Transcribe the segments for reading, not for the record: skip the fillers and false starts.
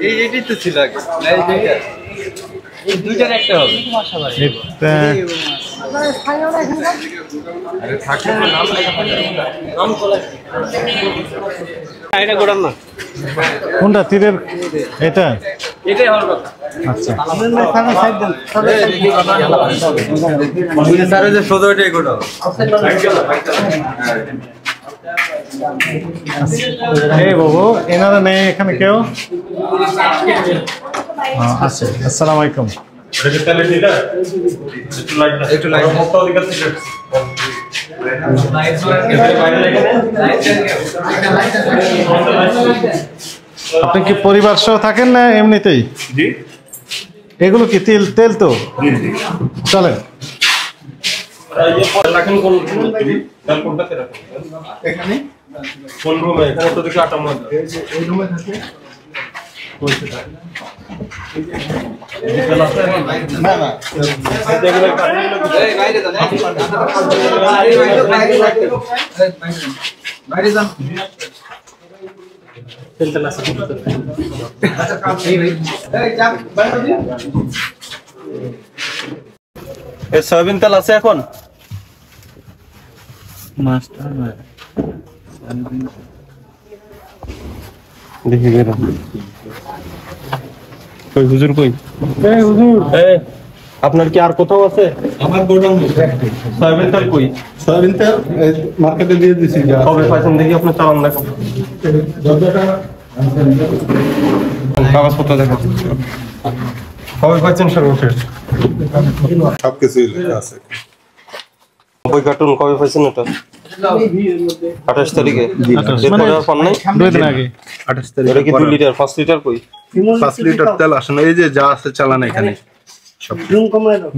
এইটাই তো ছিল আগে এই দুইটার একটা হবে আরে থাকে না নাম নাম বলা এটা গোড়ান না কোনটা তীরের এটা এটাই হওয়ার কথা আচ্ছা স্যার যে সোজা এটাই গোড়া এই বাবু এনারা নেই এখানে কেউ আছে আসসালামু আলাইকুম আপনি কি পরিবার সহ থাকেন না এমনিতেই? এগুলো কি তেল তেল তো চলে সয়াবিন তেল আছে এখন দেখি কই হুজুর কই হুজুর আপনার কি আর কোথাও আছে? আমার গোডাউনে সয়াবিন তেল কই? সয়াবিন তেল মার্কেটে দিয়ে দিছি। কবে পাইছেন দেখি আপনার চালান দেখো কাগজপত্র দেখো কবে পাইছেন সর্বশেষ? সবকিছু আছে। 90 কার্টুন কবে পাইছেন এটা? 28 তারিখে। মানে এরপরে আর পান নাই? 2 দিন আগে 28 তারিখ। এটা কি 2 লিটার 5 লিটার কই? 5 লিটার তেল আসে না, এই যে যা আছে চালান এখানে সব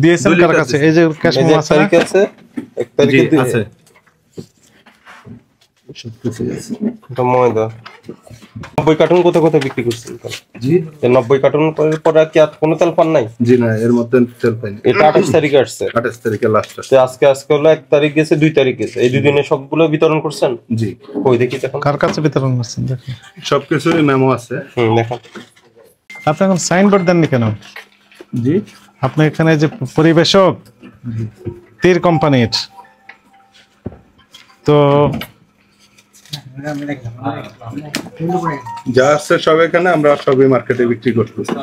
দিয়েছেন কার কাছে? এই যে ক্যাশ এই যে মেমো 1 আছে না? তারিখে আছে 1 তারিখে আছে সবকিছু আছে। এটা ময়দা 90 কার্টুন কত কত বিক্রি করছেন? জি এই 90 কার্টুন পরে কি আর কোনো তেল পান নাই? জি না, এর মধ্যে তেল পাইনি। এটা 28 তারিখে আসছে। 28 তারিখে লাস্ট তো আজকে হলো 1 তারিখ গেছে 2 তারিখ গেছে, এই দুই দিনে সবগুলো বিতরণ করছেন? জি। কই দেখি দেখুন কার কাছে বিতরণ করছেন দেখুন। সবকিছু মেমো আছে। দেখুন আপনি এখন সাইনবোর্ড দেননি কেন? জি আপনি এখানে যে পরিবেশক তীর কোম্পানির তো যা আছে সব এখানে, আমরা সবই মার্কেটে বিক্রি করতেছি।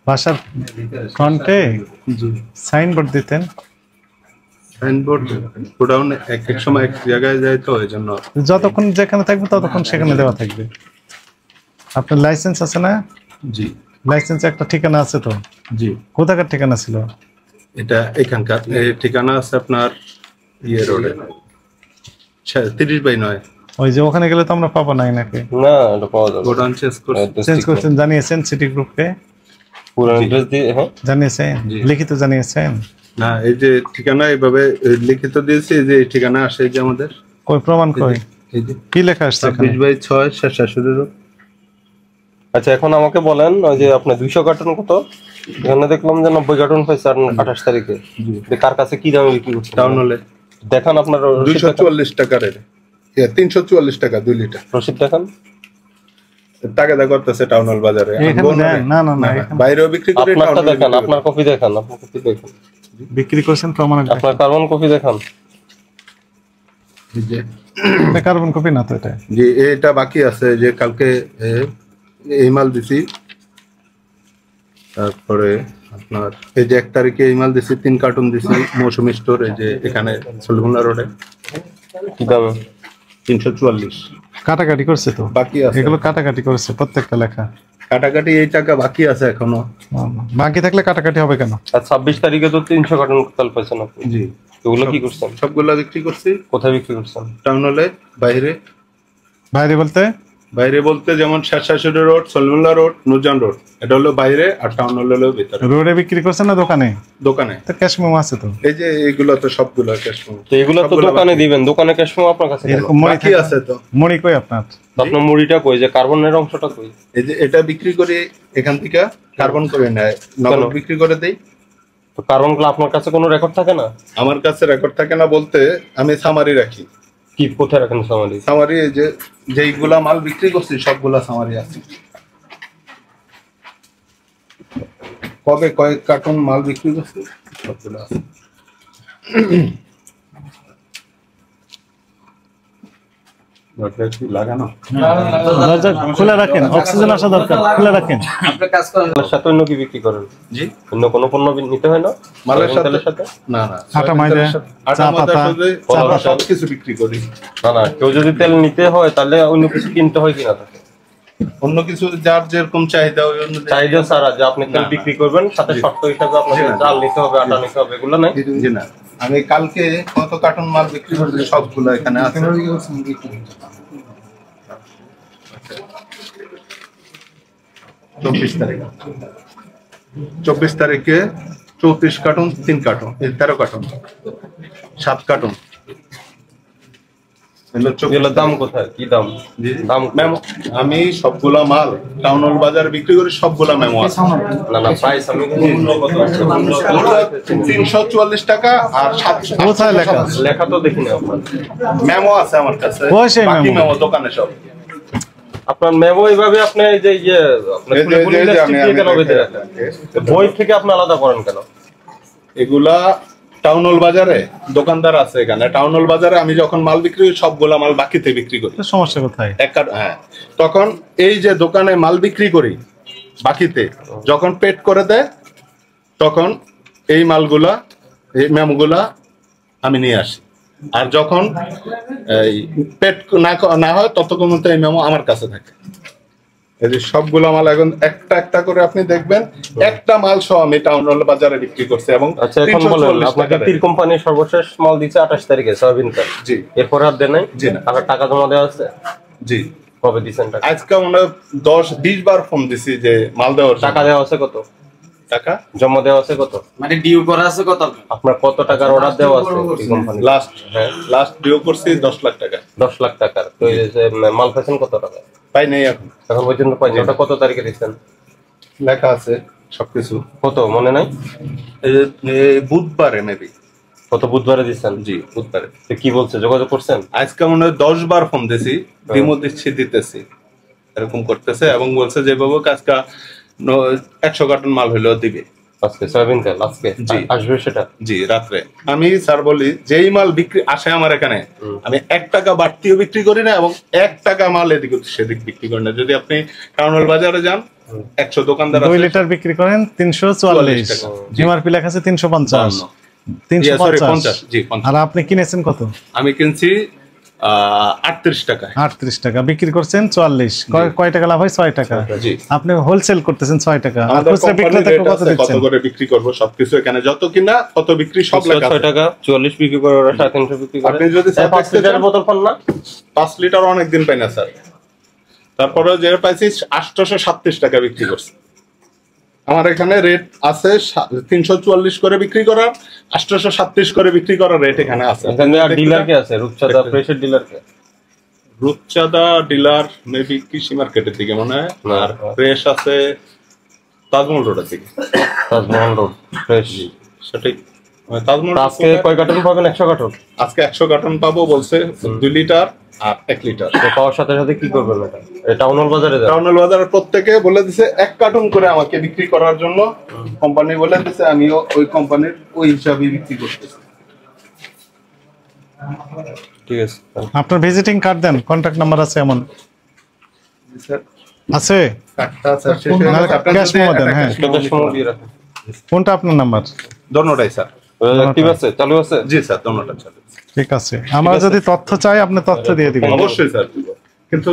বাসার ফ্রন্টে জি সাইনবোর্ড দিতেন। সাইনবোর্ড গোডাউন এক এক সময় এক জায়গায় যায় তো এই জন্য। যতক্ষণ যেখানে থাকবে ততক্ষণ সেখানে দেওয়া থাকবে। আপনার লাইসেন্স আছে না? জি লাইসেন্সে একটা ঠিকানা আছে তো? জি কোথাকার ঠিকানা ছিল? এটা এখানকার ঠিকানা আছে আপনার ইয়ে রোডে 30/9। ওই যে ওখানে গেলে তো আমরা পাবো নাই নাকি? না এটা পাওয়া যাবে গোডাউন চেঞ্জ করছেন, জানিয়েছেন সিটি গ্রুপকে? পুরান অ্যাড্রেস দিয়ে হ্যাঁ জানিয়েছেন, জি। লিখিত জানিয়েছেন? না, এই যে ঠিকানা এইভাবে লিখিত দিয়েছি, যে এই ঠিকানা আসে যে আমাদের কই প্রমাণ কই? এই যে কি লেখা আসছে এখানে? 26/6 শেরশাশুড়ি রোড। আচ্ছা এখন আমাকে বলেন ওই যে আপনি 200 কার্টুন কত? এখানে দেখলাম যে 90 কার্টুন পাইছে 28 তারিখে। কার কাছে কি দামে বিক্রি করছেন? টাউন হলে দেখান আপনার 244 টাকার, 344 টাকা 2 লিটার। রসিদ দেখান। টাকাদা করতেছে টাউন হল বাজারে। এখানে দেন, না না না এখানে বাইরেও বিক্রি করে, আপনারটা টাউন দেখান, আপনার কপি দেখান, আপনার কপি দেখান, বিক্রি করছেন প্রমাণ। আপনার কার্বন কপি দেখান। এটা কার্বন কপি না তো এটা? যে এটা বাকি আছে, যে কালকে এই মাল দিছি, তারপরে আপনার এই যে 1 তারিখে এই মাল দিছি 3 কার্টুন দিছি মৌসুমী স্টোর, এই যে এখানে সলগুনা রোডে। কি দামে? 344 কাটাকাটি করছে তো? বাকি আছে, এগুলো কাটাকাটি করছে প্রত্যেকটা লেখা। কাটাকাটি এই টাকা বাকি আছে এখনো। বাকি থাকলে কাটাকাটি হবে কেন? আর 26 তারিখে তো 300 কার্টুন তেল পাইছেন আপনি। জি, এগুলো কি করছেন? সবগুলা বিক্রি করছি। কোথায় বিক্রি করছেন? টাউন হলে বাইরে। বাইরে বলতে? বাইরে বলতে যেমন শেরশাশুড়ি রোড, সলমুল্লা রোড, নুরজান রোড, এটা হলো বাইরে, আর টাউন হলো ভিতরে। রোডে বিক্রি করছেন না দোকানে? দোকানে। তো ক্যাশ মেমো আছে তো? এই যে এইগুলো তো সবগুলো ক্যাশ মেমো। তো এগুলো তো দোকানে দিবেন, দোকানে ক্যাশ মেমো আপনার কাছে কেন? এরকম মুড়ি বাকি আছে তো। মুড়ি কই আপনার? আপনার মুড়িটা কই, যে কার্বনের অংশটা কই? এই যে এটা বিক্রি করে এখান থেকে কার্বন করে নেয়, নগদ বিক্রি করে দেই। তো কার্বনগুলো আপনার কাছে কোনো রেকর্ড থাকে না? আমার কাছে রেকর্ড থাকে না বলতে আমি সামারি রাখি, কি কোথায় রাখেন সামারি? সামারি এই যে যেইগুলা মাল বিক্রি করছি সবগুলা সামারি আছে। কবে কয়েক কার্টুন মাল বিক্রি করছি সবগুলো আছে। লাগানো দরজা খোলা রাখেন, অক্সিজেন আসা দরকার, খোলা রাখেন। মালের সাথে অন্য কি বিক্রি করেন? জি, অন্য কোনো পণ্য নিতে হয় না মালের তেলের সাথে? না না, আটা ময়দা, আটা চা ময়দা পাতা, আমরা সবকিছু বিক্রি করি। না, কেউ যদি তেল নিতে হয় তাহলে অন্য কিছু কিনতে হয় কিনা তাকে? অন্য কিছু যার যেরকম চাহিদা ওই অনুযায়ী। চাহিদা ছাড়া যে আপনি তেল বিক্রি করবেন সাথে শর্ত হিসাবে আপনাকে চাল নিতে হবে, আটা নিতে হবে, এগুলো নাই? জি না, আমি কালকে কত কার্টুন মাল বিক্রি করছি সবগুলো এখানে আছে। 24 তারিখে 34 কার্টুন, 3 কার্টুন, 13 কার্টুন, 7 কার্টুন। এগুলোর দাম কোথায়, কি দাম? দাম মেমো আমি সবগুলা মাল টাউন হল বাজারে বিক্রি করি, সবগুলা মেমো আছে। না প্রাইস আমি 344 টাকা আর 700 কোথায় লেখা? লেখা তো দেখি না আপনার। মেমো আছে আমার কাছে, ওই সেই বাকি মেমো। মেমো দোকানে সব। আপনার মেমো এইভাবে আপনি এই যে আপনি এই যে- খুলে এই যে ইলাস্টিক আমি- দিয়ে কেন আমি- বেঁধে রাখেন? বই থেকে আপনি আলাদা করেন কেন? এগুলা টাউন হল বাজারে দোকানদার আছে এখানে। টাউন হল বাজারে আমি যখন মাল বিক্রি করি সবগুলা মাল বাকিতে বিক্রি করি। সমস্যা কোথায়? হ্যাঁ, তখন এই যে দোকানে মাল বিক্রি করি বাকিতে, যখন পেড করে দেয় তখন এই মালগুলা, এই মেমোগুলা আমি নিয়ে আসি। আর যখন এই পেড না হয় ততক্ষণ তো এই মেমো আমার কাছে থাকে। এই যে সবগুলো মাল এখন একটা একটা করে আপনি দেখবেন, একটা মাল সহ আমি টাউন হল বাজারে বিক্রি করছি এবং আচ্ছা এখন বলেন 340 আপনাকে টাকা তীর কোম্পানির সর্বশেষ মাল দিচ্ছে 28 তারিখে সয়াবিন তেল। জি এরপরে আর দেন নাই? জি না। আপনার টাকা জমা দেওয়া আছে? জি। কবে দিচ্ছেন টাকা? আজকে মনে হয় 10-20 বার ফোন দিছি যে মাল দেওয়ার জন্য। টাকা দেওয়া আছে কত? টাকা জমা দেওয়া আছে কত? মানে ডিউ করা আছে কত? আপনার কত টাকার অর্ডার দেওয়া আছে তীর কোম্পানি? লাস্ট ডিউ করছি 10 লাখ টাকা। 10 লাখ টাকার। তো এই যে মাল পেয়েছেন কত টাকা? পাই নাই এখন পর্যন্ত পাইনি। ওটা কত তারিখে দিচ্ছেন? লেখা আছে সবকিছু। কত মনে নাই? বুধবারে মেবি। কত বুধবারে দিচ্ছেন? জি বুধবারে। তো কি বলছে, যোগাযোগ করছেন? আজকে মনে হয় 10 বার ফোন দিছি, ডিমো দিচ্ছি, দিতেছি, এরকম করতেছে এবং বলছে যে বাবু আজকে 100 কার্টন মাল হলেও দিবে। আজকে সয়াবিন তেল আজকে জি। আসবে সেটা? জি রাত্রে। আমি স্যার বলি যেই মাল বিক্রি আসে আমার এখানে আমি 1 টাকা বাড়তিও বিক্রি করি না এবং 1 টাকা মাল এদিক সেদিক বিক্রি করি না। যদি আপনি টাউন হল বাজারে যান 100 দোকানদার 2 আছে, লিটার বিক্রি করেন 344, টাকা। এমআরপি লেখা আছে 350, 50, 350। জি 50। আর আপনি কিনেছেন কত? আমি কিনছি 38 টাকা। 38 টাকা, বিক্রি করছেন 44। কয় টাকা লাভ হয়? 6 টাকা। জি। আপনি হোলসেল করতেছেন 6 টাকা, আর আমাদের খুচরা কোম্পানির বিক্রেতাকে রেট কত আছে, কত দিচ্ছেন? করে বিক্রি করব সবকিছু এখানে যত কিনা তত বিক্রি সব লেখা 6 আছে। টাকা 44 বিক্রি করে ওরা 350 বিক্রি করে। আপনি যদি 5 লিটারের বোতল পান না? 5 লিটার অনেক দিন পাই না স্যার। তারপরে যে পাইছি 837 টাকা বিক্রি করছে। আমার এখানে রেট আছে 344 করে বিক্রি করার, 837 করে বিক্রি করার রেট এখানে আছে। এখানে আর ডিলার কে আছে? রূপচাঁদা প্রেসের ডিলার কে? রূপচাঁদা ডিলার মেবি কৃষি মার্কেটের দিকে মনে হয়, আর ফ্রেশ আছে তাজমহল রোডের দিকে। Taj Mahal road fresh. সঠিক তাজমহল। আজকে কয় কার্টন পাবেন? 100 কার্টন। আজকে 100 কার্টন পাবো বলছে, 2 লিটার আর 1 লিটার। তো পাওয়ার সাথে সাথে কি করবেন এটা? এই টাউন হল বাজারে যান। টাউন হল বাজারের প্রত্যেকে বলে দিছে 1 কার্টন করে আমাকে বিক্রি করার জন্য। কোম্পানি বলে দিছে, আমিও ওই কোম্পানির ওই হিসাবে বিক্রি করতেছি। ঠিক আছে। আপনার ভিজিটিং কার্ড দেন, কন্টাক্ট নাম্বার আছে এমন? স্যার আছে? কার্ডটা স্যার শেষ হয়ে গেছে, আপনার ক্যাশ যদি মেমো দেন, হ্যাঁ। কত সময় দিয়ে রাখেন? কোনটা আপনার নাম্বার? দোনোটাই স্যার। অ্যাক্টিভ আছে, চালু আছে? জি স্যার দোনোটা চালু। ঠিক আছে, আমরা যদি তথ্য চাই আপনি তথ্য দিয়ে দিবেন। অবশ্যই স্যার, কিন্তু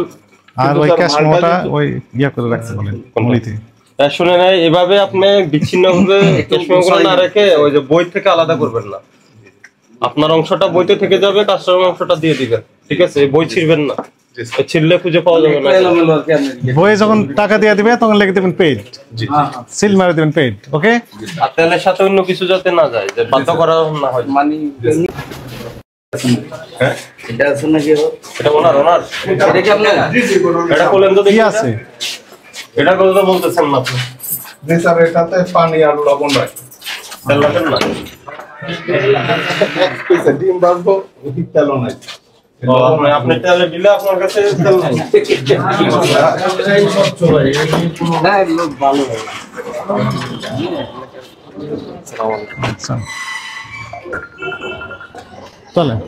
আর ওই স্যার, ক্যাশ মালটা মেমোটা যদি- ওই ইয়া করে রাখতে বলেন মুড়িতে। শুনে নাই, এভাবে আপনি বিচ্ছিন্ন ভাবে ক্যাশমেমো না রেখে ওই যে বই থেকে আলাদা করবেন না। আপনার অংশটা বইতে থেকে যাবে, কাস্টমার অংশটা দিয়ে দিবেন। ঠিক আছে? এই বই ছিড়বেন না, জি স্যার। এই ছিড়লে খুঁজে পাওয়া যাবে না। বইয়ে যখন টাকা দিয়ে দিবে তখন লিখে দিবেন পেইড, জি সিল মারে দিবেন পেইড। ওকে, আর তেলের সাথে অন্য কিছু যাতে না যায়, যে বাধ্য করা না হয়। মানে হ্যাঁ এটা আছে নাকি? এটা ওনার এটা কি আপনার? এটা বলেন তো কি দেখি। আছে? এটা কথা তো বলতেছেন না আপনি। জি স্যার, এটাতে পানি আর লবণ রাখি। তেল রাখেন না? এক পিসে ডিম বাঁধবো, তেলও নাই। আপনি তাহলে দিলে আপনার কাছে তেল নাই। না এগুলো ভালো চলেন।